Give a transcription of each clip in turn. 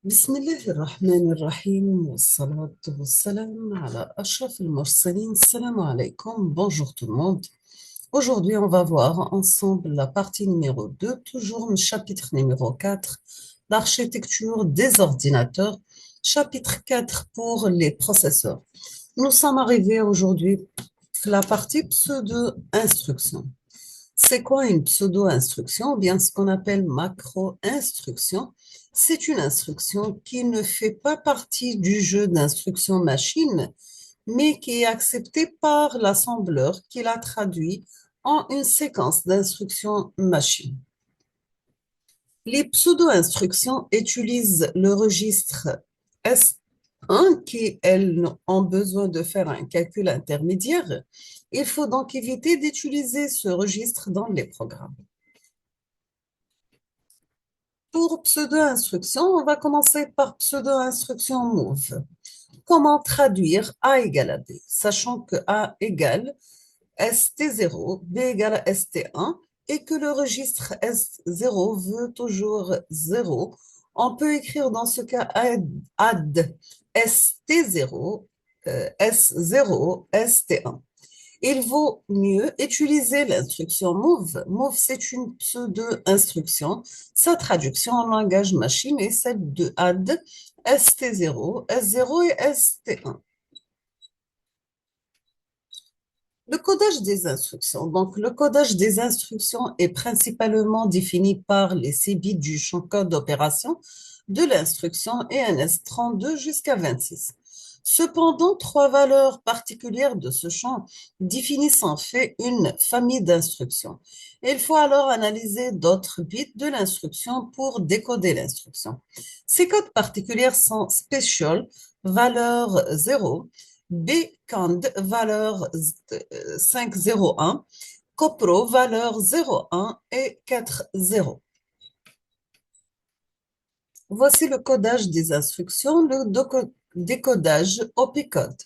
بسم الله الرحمن الرحيم والصلاة والسلام على أشرف المرسلين. Salam alaikum, bonjour tout le monde. Aujourd'hui, on va voir ensemble la partie numéro 2, toujours le chapitre numéro 4, l'architecture des ordinateurs, chapitre 4 pour les processeurs. Nous sommes arrivés aujourd'hui à la partie pseudo-instruction. C'est quoi une pseudo-instruction? Ou bien ce qu'on appelle macro-instruction. C'est une instruction qui ne fait pas partie du jeu d'instruction machine, mais qui est acceptée par l'assembleur qui la traduit en une séquence d'instructions machine. Les pseudo-instructions utilisent le registre S1 qui, elles, ont besoin de faire un calcul intermédiaire. Il faut donc éviter d'utiliser ce registre dans les programmes. Pour pseudo-instruction, on va commencer par pseudo-instruction move. Comment traduire A égale à B, sachant que A égale ST0, B égale ST1 et que le registre S0 veut toujours 0. On peut écrire dans ce cas add ST0, S0, ST1. Il vaut mieux utiliser l'instruction move. Move, c'est une pseudo-instruction. Sa traduction en langage machine est celle de add ST0, S0 et ST1. Le codage des instructions. Donc, le codage des instructions est principalement défini par les 6 bits du champ code d'opération de l'instruction ENS32 jusqu'à 26. Cependant, 3 valeurs particulières de ce champ définissent en fait une famille d'instructions. Il faut alors analyser d'autres bits de l'instruction pour décoder l'instruction. Ces codes particuliers sont special, valeur 0, bcond, valeur 501, copro, valeur 01 et 40. Voici le codage des instructions, le décodage opcode.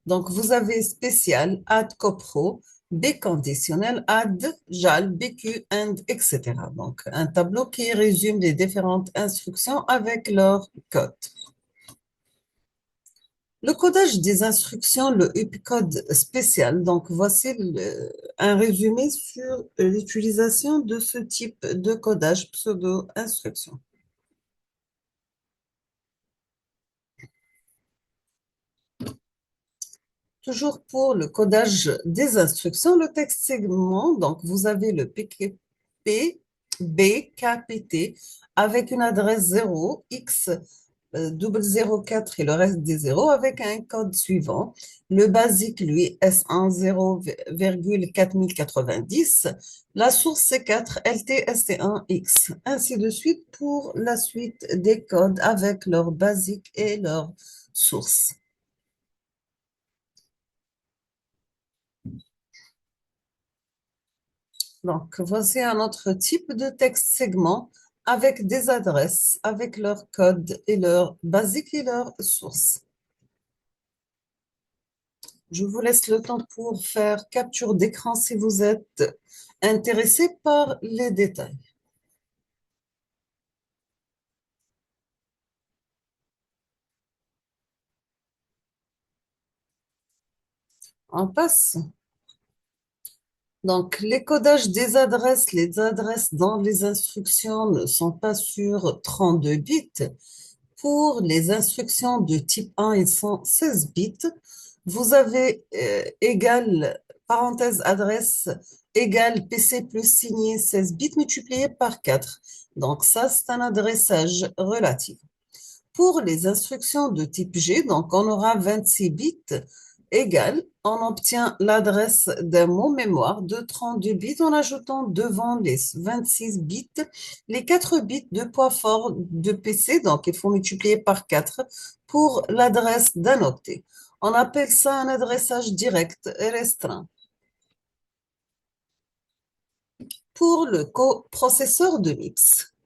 Donc, vous avez spécial, add copro, bconditionnel, add, jal, bq, and, etc. Donc, un tableau qui résume les différentes instructions avec leur code. Le codage des instructions, le UPCode spécial. Donc, voici un résumé sur l'utilisation de ce type de codage pseudo-instruction. Toujours pour le codage des instructions, le texte segment, donc vous avez le PKP, BKPT avec une adresse 0, X 004 et le reste des zéros avec un code suivant. Le basique, lui, S1 0,4090. La source C4, LT, ST1X. Ainsi de suite pour la suite des codes avec leur basique et leur source. Donc, voici un autre type de texte segment avec des adresses, avec leur code et leur basique et leur source. Je vous laisse le temps pour faire capture d'écran si vous êtes intéressé par les détails. On passe. Donc, les codages des adresses, les adresses dans les instructions ne sont pas sur 32 bits. Pour les instructions de type 1, ils sont 16 bits. Vous avez égal, parenthèse adresse, égal PC plus signé 16 bits multiplié par 4. Donc ça, c'est un adressage relatif. Pour les instructions de type G, donc on aura 26 bits égal, on obtient l'adresse d'un mot mémoire de 32 bits en ajoutant devant les 26 bits les 4 bits de poids fort de PC, donc il faut multiplier par 4 pour l'adresse d'un octet. On appelle ça un adressage direct et restreint. Pour le coprocesseur de MIPS,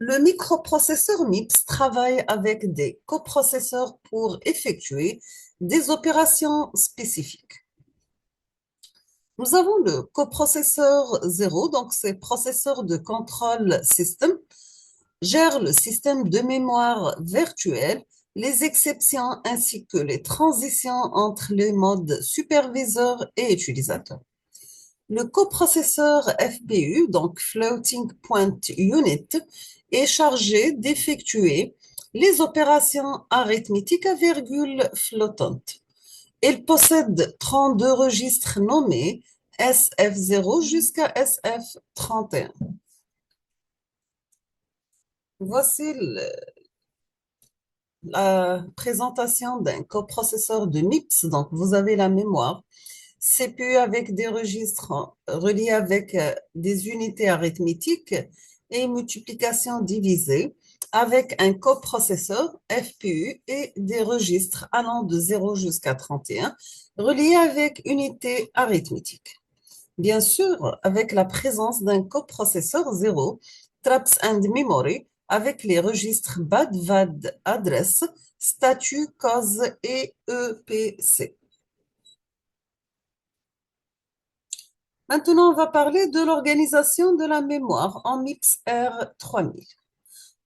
le microprocesseur MIPS travaille avec des coprocesseurs pour effectuer des opérations spécifiques. Nous avons le coprocesseur 0, donc c'est processeur de contrôle system. gère le système de mémoire virtuel, les exceptions ainsi que les transitions entre les modes superviseur et utilisateur. Le coprocesseur FPU, donc Floating Point Unit, est chargé d'effectuer les opérations arithmétiques à virgule flottante. Il possède 32 registres nommés SF0 jusqu'à SF31. Voici la présentation d'un coprocesseur de MIPS. Donc, vous avez la mémoire CPU avec des registres reliés avec des unités arithmétiques et multiplication divisée avec un coprocesseur FPU et des registres allant de 0 jusqu'à 31 reliés avec unité arithmétique. Bien sûr, avec la présence d'un coprocesseur 0, Traps and Memory, avec les registres BAD, VAD, adresse, statut, cause et EPC. Maintenant, on va parler de l'organisation de la mémoire en MIPS R3000.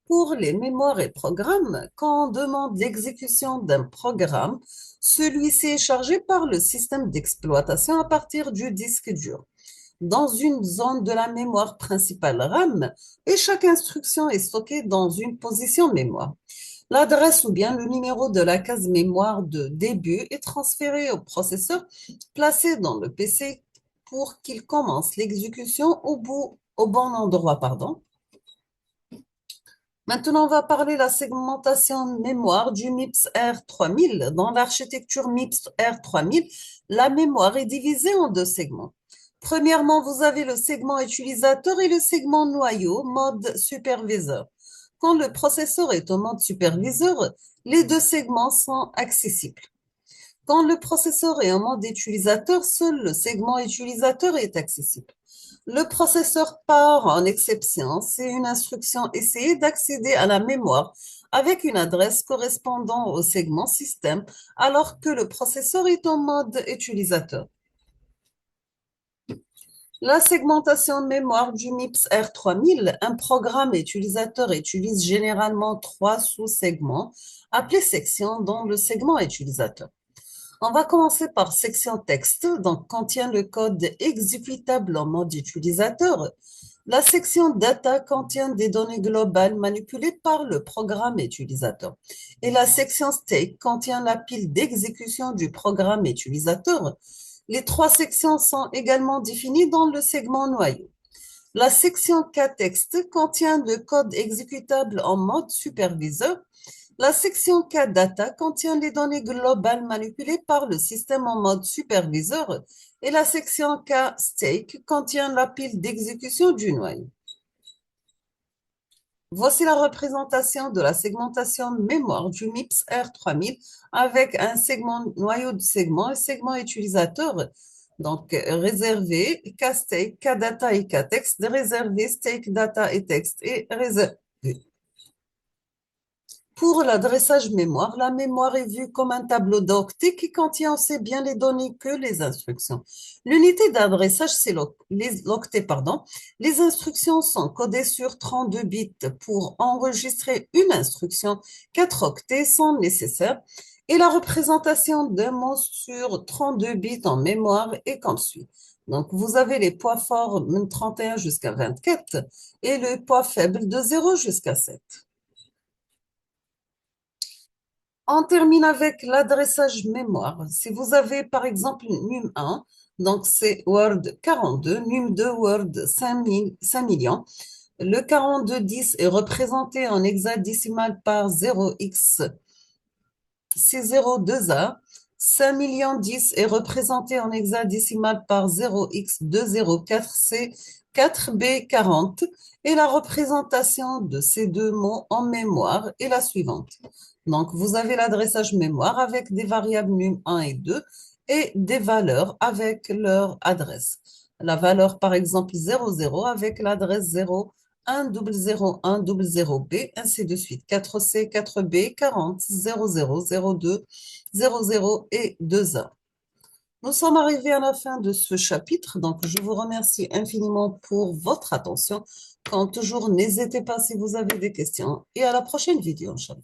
Pour les mémoires et programmes, quand on demande l'exécution d'un programme, celui-ci est chargé par le système d'exploitation à partir du disque dur, dans une zone de la mémoire principale RAM, et chaque instruction est stockée dans une position mémoire. L'adresse ou bien le numéro de la case mémoire de début est transféré au processeur placé dans le PC pour qu'il commence l'exécution au bon endroit, pardon. Maintenant, on va parler de la segmentation mémoire du MIPS R3000. Dans l'architecture MIPS R3000, la mémoire est divisée en deux segments. Premièrement, vous avez le segment utilisateur et le segment noyau, mode superviseur. Quand le processeur est au mode superviseur, les deux segments sont accessibles. Quand le processeur est en mode utilisateur, seul le segment utilisateur est accessible. Le processeur part en exception, c'est une instruction essayer d'accéder à la mémoire avec une adresse correspondant au segment système alors que le processeur est en mode utilisateur. La segmentation de mémoire du MIPS R3000, un programme utilisateur utilise généralement trois sous-segments appelés sections dans le segment utilisateur. On va commencer par section texte, donc contient le code exécutable en mode utilisateur. La section data contient des données globales manipulées par le programme utilisateur. Et la section state contient la pile d'exécution du programme utilisateur. Les trois sections sont également définies dans le segment noyau. La section K-texte contient le code exécutable en mode superviseur. La section K-data contient les données globales manipulées par le système en mode superviseur et la section K-stake contient la pile d'exécution du noyau. Voici la représentation de la segmentation mémoire du MIPS R3000 avec un segment noyau de segment et segment utilisateur. Donc, réservé, K-stake, K-data et K-text, réservé, stake, data et texte et réservé. Pour l'adressage mémoire, la mémoire est vue comme un tableau d'octet qui contient aussi bien les données que les instructions. L'unité d'adressage, c'est l'octet, pardon. Les instructions sont codées sur 32 bits. Pour enregistrer une instruction, 4 octets sont nécessaires et la représentation d'un mot sur 32 bits en mémoire est comme suit. Donc, vous avez les poids forts 31 jusqu'à 24 et le poids faible de 0 jusqu'à 7. On termine avec l'adressage mémoire. Si vous avez par exemple num1, donc c'est Word 42, num2 Word 5 millions. Le 4210 est représenté en hexadécimal par 0x, c'est 02A. 5 millions 10 est représenté en hexadécimal par 0x204, c'est 4B40. Et la représentation de ces deux mots en mémoire est la suivante. Donc, vous avez l'adressage mémoire avec des variables num1 et 2 et des valeurs avec leur adresse. La valeur, par exemple, 00 avec l'adresse 0, 1 0 1 0 B, ainsi de suite. 4C, 4B, 40, 00, 02, 00 et 2A. Nous sommes arrivés à la fin de ce chapitre, donc je vous remercie infiniment pour votre attention. Comme toujours, n'hésitez pas si vous avez des questions et à la prochaine vidéo, Inch'Allah.